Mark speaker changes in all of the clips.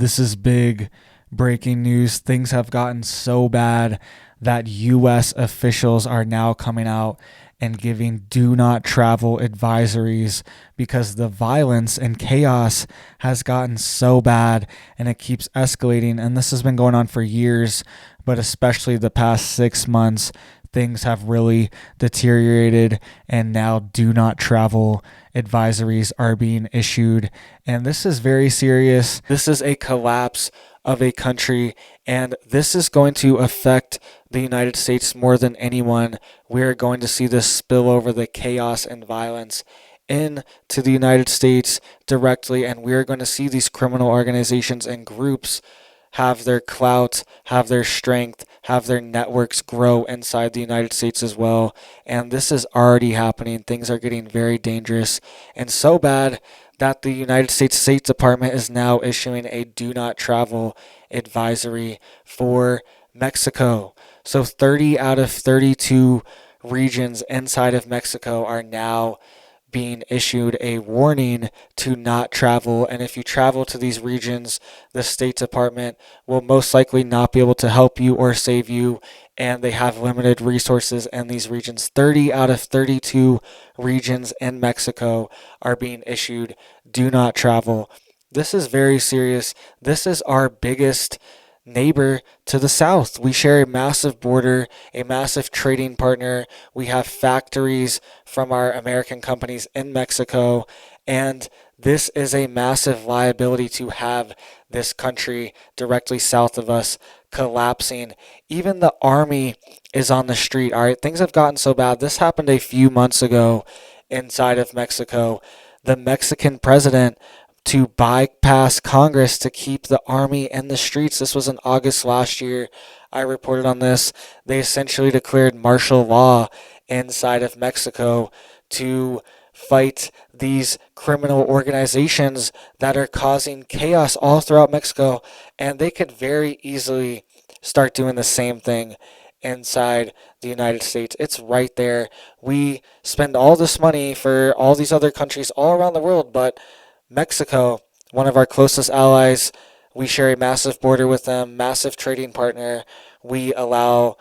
Speaker 1: This is big breaking news. Things have gotten so bad that U.S. officials are now coming out and giving do not travel advisories because the violence and chaos has gotten so bad and it keeps escalating. And this has been going on for years, but especially the past 6 months, things have really deteriorated, and now do not travel advisories are being issued. And this is very serious. This is a collapse of a country, and this is going to affect the United States more than anyone. We're going to see this spill over the chaos and violence into the United States directly, and we're going to see these criminal organizations and groups have their clout, have their strength, have their networks grow inside the United States as well. And this is already happening. Things are getting very dangerous and so bad that the United States State Department is now issuing a do not travel advisory for Mexico. So 30 out of 32 regions inside of Mexico are now being issued a warning to not travel. And if you travel to these regions, the State Department will most likely not be able to help you or save you. And they have limited resources in these regions. 30 out of 32 regions in Mexico are being issued do not travel. This is very serious. This is our biggest neighbor to the south. We share a massive border, a massive trading partner. We have factories from our American companies in Mexico, and this is a massive liability to have this country directly south of us collapsing. Even the army is on the street. All right, things have gotten so bad. This happened a few months ago inside of Mexico. The Mexican president, to bypass Congress to keep the army in the streets. This was in August last year. I reported on this. They essentially declared martial law inside of Mexico to fight these criminal organizations that are causing chaos all throughout Mexico. And they could very easily start doing the same thing inside the United States. It's right there. We spend all this money for all these other countries all around the world, but Mexico, one of our closest allies, we share a massive border with them, massive trading partner. We allow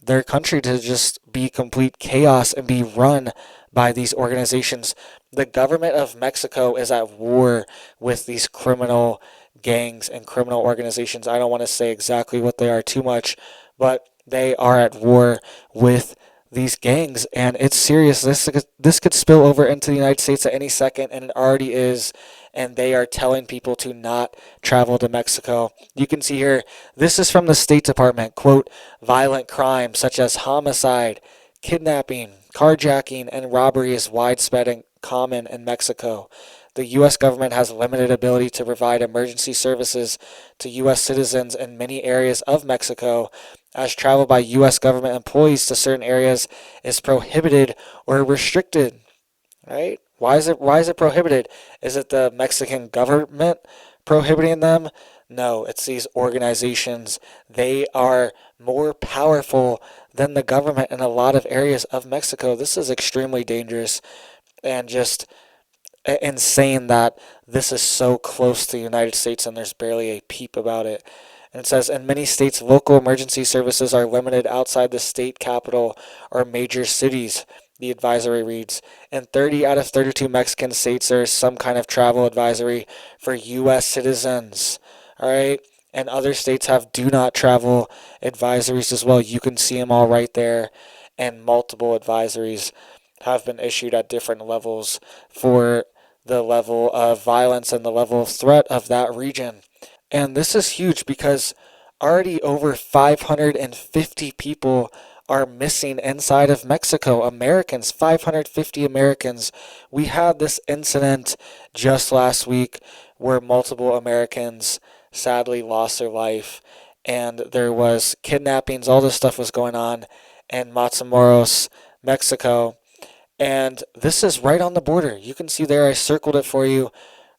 Speaker 1: their country to just be complete chaos and be run by these organizations. The government of Mexico is at war with these criminal gangs and criminal organizations. I don't want to say exactly what they are too much, but they are at war with these gangs, and it's serious. This could spill over into the United States at any second, and it already is. And they are telling people to not travel to Mexico. You can see here, this is from the State Department. Quote, violent crimes such as homicide, kidnapping, carjacking, and robbery is widespread and common in Mexico. The U.S. government has limited ability to provide emergency services to U.S. citizens in many areas of Mexico, as travel by U.S. government employees to certain areas is prohibited or restricted. Right? Why is it prohibited? Is it the Mexican government prohibiting them? No, it's these organizations. They are more powerful than the government in a lot of areas of Mexico. This is extremely dangerous and just insane that this is so close to the United States and there's barely a peep about it. And it says, in many states, local emergency services are limited outside the state capital or major cities. The advisory reads, in 30 out of 32 Mexican states, there is some kind of travel advisory for U.S. citizens. All right. And other states have do not travel advisories as well. You can see them all right there. And multiple advisories have been issued at different levels for the level of violence and the level of threat of that region. And this is huge because already over 550 people are missing inside of Mexico. Americans, 550 Americans. We had this incident just last week where multiple Americans sadly lost their life, and there was kidnappings, all this stuff was going on in Matamoros, Mexico. And this is right on the border. You can see there, I circled it for you.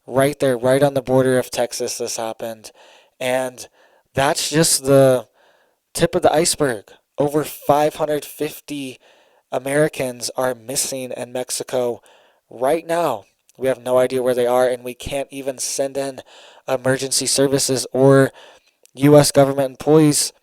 Speaker 1: Right there, right on the border of Texas, this happened. And that's just the tip of the iceberg. Over 550 Americans are missing in Mexico right now. We have no idea where they are, and we can't even send in emergency services or U.S. government employees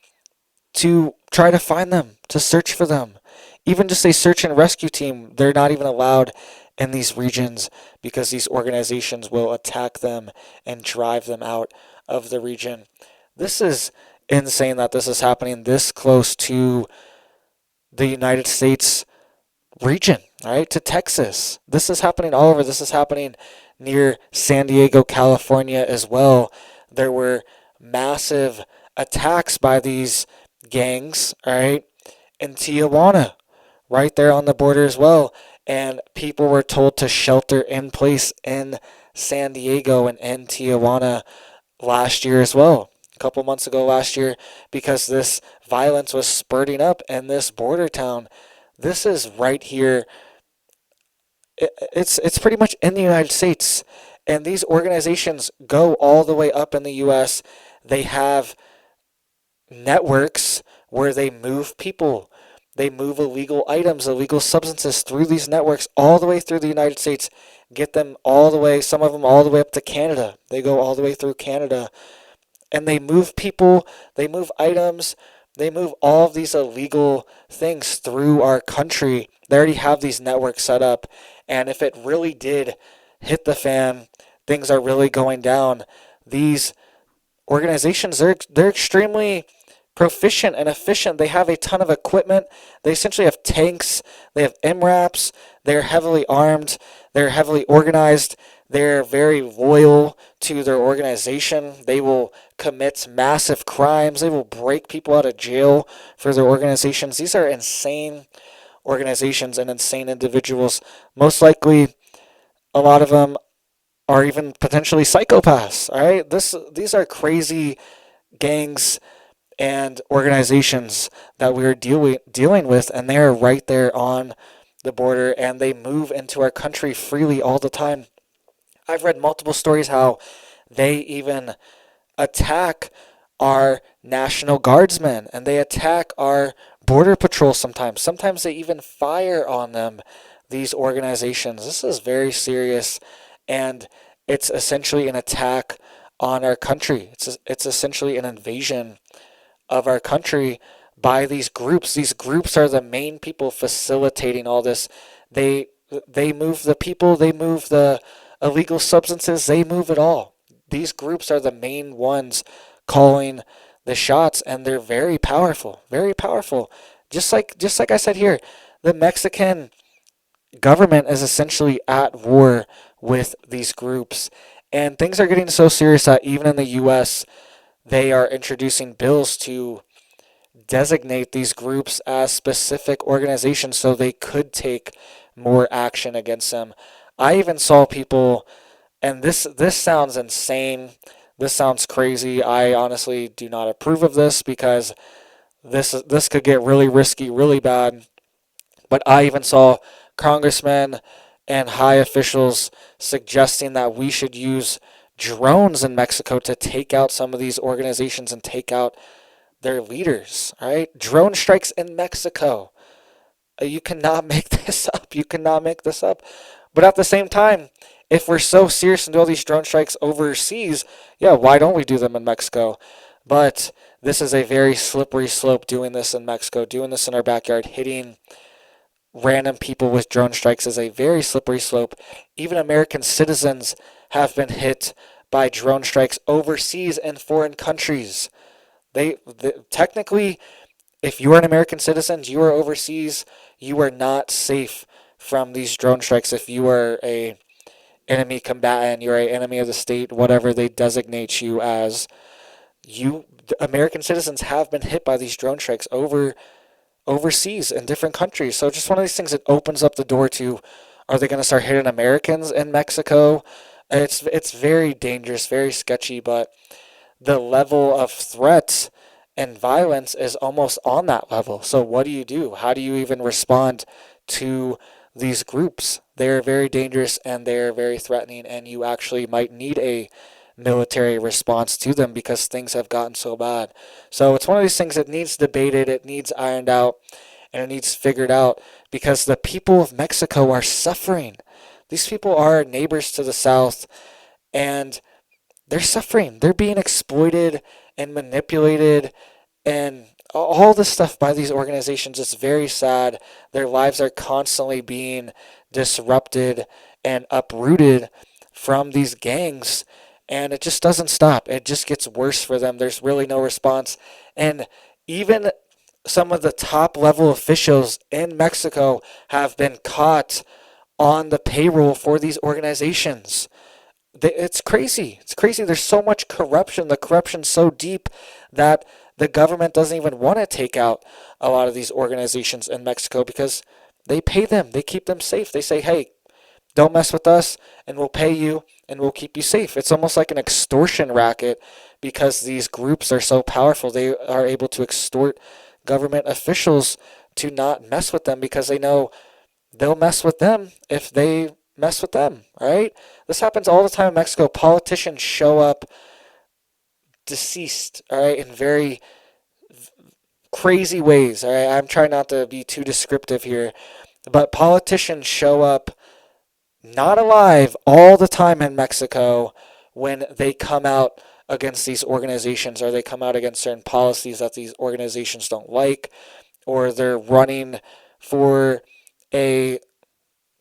Speaker 1: to try to find them, to search for them. Even just a search and rescue team, they're not even allowed in these regions because these organizations will attack them and drive them out of the region. This is insane that this is happening this close to the United States region, right? To Texas. This is happening all over. This is happening near San Diego, California as well. There were massive attacks by these gangs, all right, in Tijuana, right there on the border as well. And people were told to shelter in place in San Diego and in Tijuana last year as well, a couple months ago last year, because this violence was spurting up in this border town. This is right here. It's pretty much in the United States, and these organizations go all the way up in the U.S. They have networks where they move people. They move illegal items, illegal substances through these networks all the way through the United States, get them all the way, some of them all the way up to Canada. They go all the way through Canada, and they move people, they move items, they move all of these illegal things through our country. They already have these networks set up, and if it really did hit the fan, things are really going down. These organizations, they're extremely proficient and efficient. They have a ton of equipment. They essentially have tanks. They have MRAPs. They're heavily armed. They're heavily organized. They're very loyal to their organization. They will commit massive crimes. They will break people out of jail for their organizations. These are insane organizations and insane individuals. Most likely, a lot of them are even potentially psychopaths. All right, these are crazy gangs and organizations that we're dealing with, and they are right there on the border, and they move into our country freely all the time. I've read multiple stories how they even attack our National Guardsmen, and they attack our Border Patrol sometimes. Sometimes they even fire on them, these organizations. This is very serious, and it's essentially an attack on our country. It's essentially an invasion of our country by these groups. These groups are the main people facilitating all this. They move the people, they move the illegal substances, they move it all. These groups are the main ones calling the shots, and they're very powerful, very powerful. Just like I said here, the Mexican government is essentially at war with these groups, and things are getting so serious that even in the U.S., they are introducing bills to designate these groups as specific organizations so they could take more action against them. I even saw people, and this sounds insane. This sounds crazy. I honestly do not approve of this because this could get really risky, really bad. But I even saw congressmen and high officials suggesting that we should use drones in Mexico to take out some of these organizations and take out their leaders, right? Drone strikes in Mexico. You cannot make this up. You cannot make this up. But at the same time, if we're so serious and do all these drone strikes overseas, yeah, why don't we do them in Mexico? But this is a very slippery slope, doing this in Mexico, doing this in our backyard, hitting random people with drone strikes is a very slippery slope. Even American citizens have been hit by drone strikes overseas in foreign countries. They technically, if you are an American citizen, you are overseas, you are not safe from these drone strikes. If you are a enemy combatant, you're an enemy of the state, whatever they designate you as, American citizens have been hit by these drone strikes overseas in different countries. So just one of these things that opens up the door to, are they going to start hitting Americans in Mexico? It's very dangerous, very sketchy, but the level of threat and violence is almost on that level. So what do you do? How do you even respond to these groups? They're very dangerous and they're very threatening, and you actually might need a military response to them because things have gotten so bad. So it's one of these things that needs debated, it needs ironed out, and it needs figured out because the people of Mexico are suffering. These people are neighbors to the south, and they're suffering. They're being exploited and manipulated and all this stuff by these organizations. It's very sad. Their lives are constantly being disrupted and uprooted from these gangs, and it just doesn't stop. It just gets worse for them. There's really no response. And even some of the top level officials in Mexico have been caught on the payroll for these organizations. It's crazy. It's crazy. There's so much corruption. The corruption's so deep that the government doesn't even want to take out a lot of these organizations in Mexico because they pay them. They keep them safe. They say, hey, don't mess with us and we'll pay you and we'll keep you safe. It's almost like an extortion racket because these groups are so powerful. They are able to extort government officials to not mess with them because they know they'll mess with them if they mess with them, right? This happens all the time in Mexico. Politicians show up deceased, all right, in very crazy ways, all right? I'm trying not to be too descriptive here, but politicians show up not alive all the time in Mexico when they come out against these organizations or they come out against certain policies that these organizations don't like, or they're running for a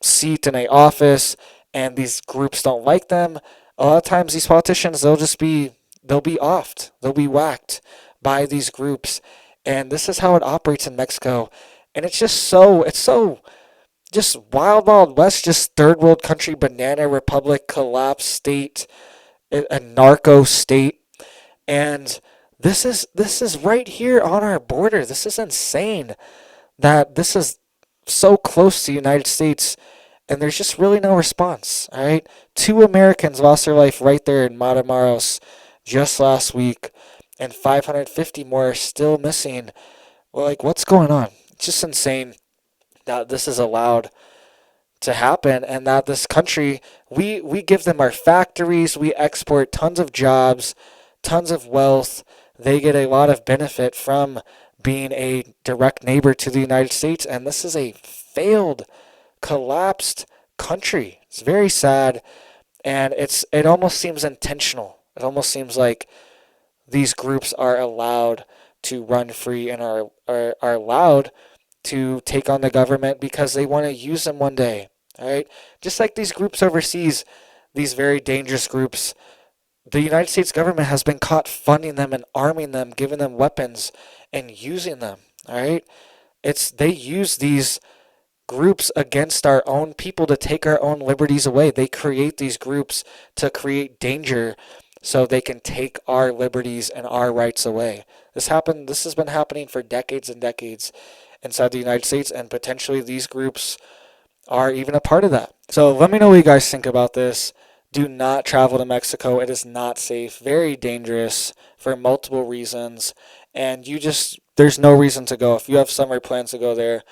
Speaker 1: seat in a office and these groups don't like them. A lot of times these politicians, they'll be offed. They'll be whacked by these groups. And this is how it operates in Mexico. And it's so just wild, wild west, just third world country, banana republic, collapsed state, a narco state. And this is right here on our border. This is insane that this is so close to the United States and there's just really no response, all right? 2 Americans lost their life right there in Matamoros just last week, and 550 more are still missing. Well, like, what's going on? It's just insane that this is allowed to happen and that this country, we give them our factories, we export tons of jobs, tons of wealth. They get a lot of benefit from being a direct neighbor to the United States, and this is a failed, collapsed country. It's very sad, and it almost seems intentional. It almost seems like these groups are allowed to run free and are allowed to take on the government because they want to use them one day. All right, just like these groups overseas, these very dangerous groups, the United States government has been caught funding them and arming them, giving them weapons and using them. All right, they use these groups against our own people to take our own liberties away. They create these groups to create danger so they can take our liberties and our rights away. This has been happening for decades and decades inside the United States, and potentially these groups are even a part of that. So let me know what you guys think about this. Do not travel to Mexico. It is not safe, very dangerous for multiple reasons, and there's no reason to go. If you have summer plans to go there,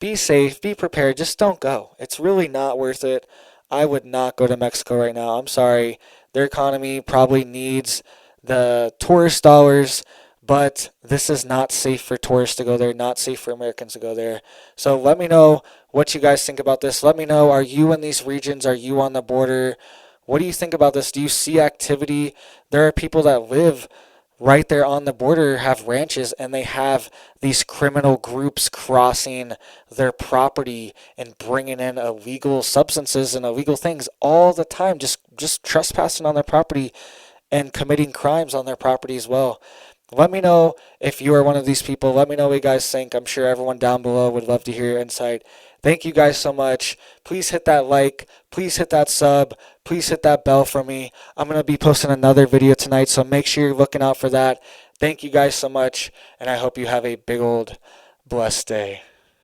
Speaker 1: be safe, be prepared, just don't go. It's really not worth it. I would not go to Mexico right now. I'm sorry. Their economy probably needs the tourist dollars, but this is not safe for tourists to go there, not safe for Americans to go there. So let me know what you guys think about this. Let me know, are you in these regions? Are you on the border? What do you think about this? Do you see activity? There are people that live right there on the border, have ranches, and they have these criminal groups crossing their property and bringing in illegal substances and illegal things all the time, just trespassing on their property and committing crimes on their property as well. Let me know if you are one of these people. Let me know what you guys think. I'm sure everyone down below would love to hear your insight. Thank you guys so much. Please hit that like. Please hit that sub. Please hit that bell for me. I'm going to be posting another video tonight, so make sure you're looking out for that. Thank you guys so much, and I hope you have a big old blessed day.